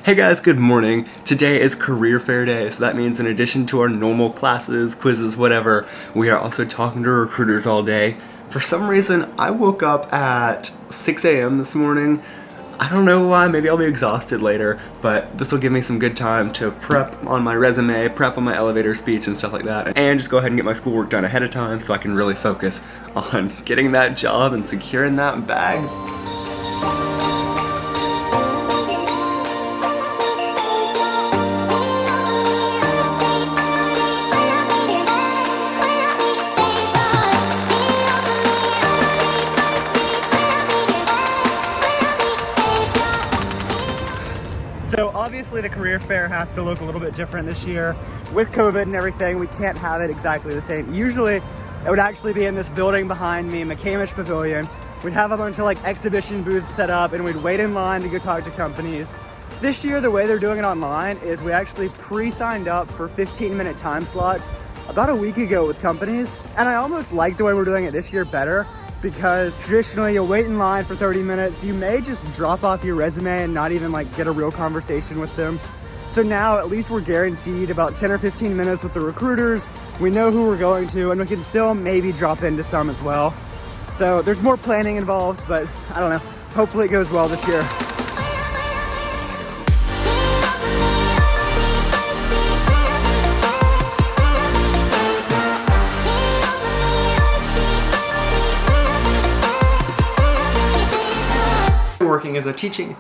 Hey guys, good morning. Today is career fair day, so that means in addition to our normal classes, quizzes, whatever, we are also talking to recruiters all day. For some reason, I woke up at 6 a.m. this morning. I don't know why, maybe I'll be exhausted later, but this will give me some good time to prep on my resume, prep on my elevator speech and stuff like that, and just go ahead and get my schoolwork done ahead of time so I can really focus on getting that job and securing that bag. So obviously the career fair has to look a little bit different this year. With COVID and everything, we can't have it exactly the same. Usually it would actually be in this building behind me, McCamish Pavilion. We'd have a bunch of like exhibition booths set up and we'd wait in line to go talk to companies. This year, the way they're doing it online is we actually pre-signed up for 15-minute time slots about a week ago with companies. And I almost like the way we're doing it this year better, because traditionally you'll wait in line for 30 minutes. You may just drop off your resume and not even like get a real conversation with them. So now at least we're guaranteed about 10 or 15 minutes with the recruiters. We know who we're going to, and we can still maybe drop into some as well. So there's more planning involved, but I don't know. Hopefully it goes well this year. Working as a teaching.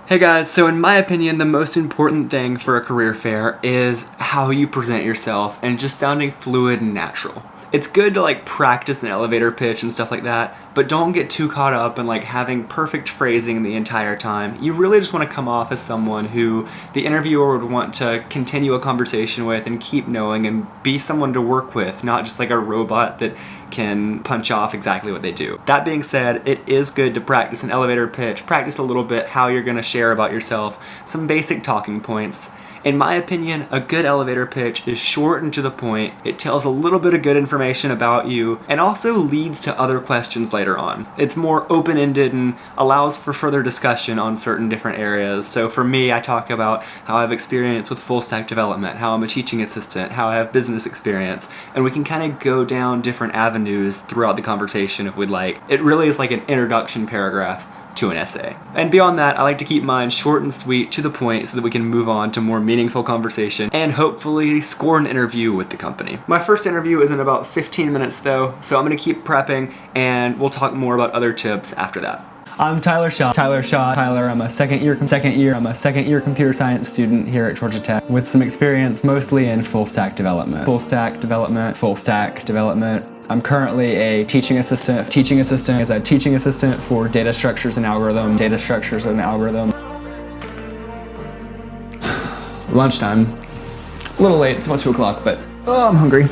Hey guys, so in my opinion, the most important thing for a career fair is how you present yourself and just sounding fluid and natural. It's good to like practice an elevator pitch and stuff like that, but don't get too caught up in like having perfect phrasing the entire time. You really just want to come off as someone who the interviewer would want to continue a conversation with and keep knowing and be someone to work with, not just like a robot that can punch off exactly what they do. That being said, it is good to practice an elevator pitch, practice a little bit how you're going to share about yourself, some basic talking points. In my opinion, a good elevator pitch is short and to the point. It tells a little bit of good information about you and also leads to other questions later on. It's more open-ended and allows for further discussion on certain different areas. So for me, I talk about how I have experience with full stack development, how I'm a teaching assistant, how I have business experience, and we can kind of go down different avenues throughout the conversation if we'd like. It really is like an introduction paragraph to an essay. And beyond that, I like to keep mine short and sweet, to the point, so that we can move on to more meaningful conversation and hopefully score an interview with the company. My first interview is in about 15 minutes though, so I'm gonna keep prepping and we'll talk more about other tips after that. I'm Tyler Shaw. Tyler, I'm a second year computer science student here at Georgia Tech with some experience mostly in full stack development. I'm currently a teaching assistant for data structures and algorithm. Lunchtime. A little late, it's about 2 o'clock, but I'm hungry.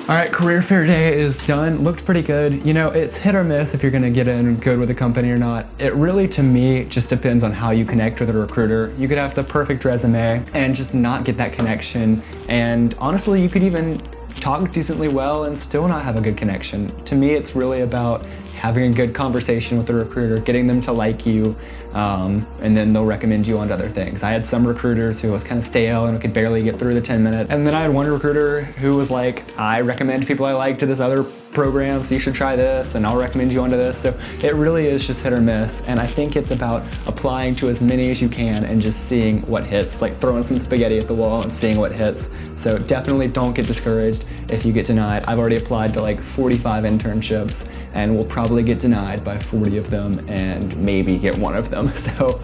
All right, career fair day is done. Looked pretty good. You know, it's hit or miss if you're gonna get in good with a company or not. It really, to me, just depends on how you connect with a recruiter. You could have the perfect resume and just not get that connection. And honestly, you could even talk decently well and still not have a good connection. To me, it's really about having a good conversation with the recruiter, getting them to like you, and then they'll recommend you on to other things. I had some recruiters who was kind of stale and could barely get through the 10 minutes. And then I had one recruiter who was like, I recommend people I like to this other program, so you should try this, and I'll recommend you onto this. So it really is just hit or miss. And I think it's about applying to as many as you can and just seeing what hits, like throwing some spaghetti at the wall and seeing what hits. So definitely don't get discouraged if you get denied. I've already applied to like 45 internships and will probably get denied by 40 of them and maybe get one of them. So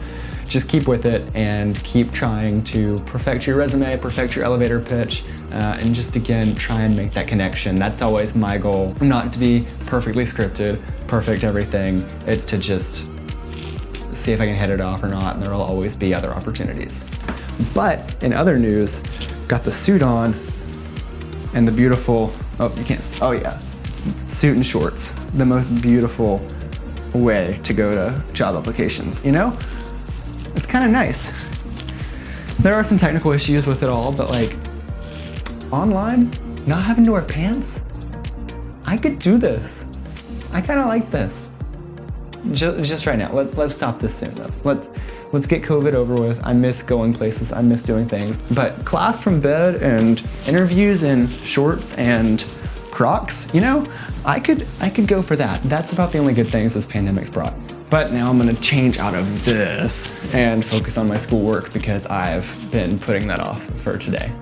just keep with it and keep trying to perfect your resume, perfect your elevator pitch, and just again, try and make that connection. That's always my goal. Not to be perfectly scripted, perfect everything. It's to just see if I can hit it off or not, and there will always be other opportunities. But in other news, got the suit on and the beautiful, oh, you can't, oh yeah, suit and shorts. The most beautiful way to go to job applications, you know? It's kind of nice. There are some technical issues with it all, but like online, not having to wear pants, I could do this. I kind of like this. Just right now. Let's stop this soon though. Let's get COVID over with. I miss going places. I miss doing things. But class from bed and interviews in shorts and Crocs, you know, I could go for that. That's about the only good things this pandemic's brought. But now I'm gonna change out of this and focus on my schoolwork because I've been putting that off for today.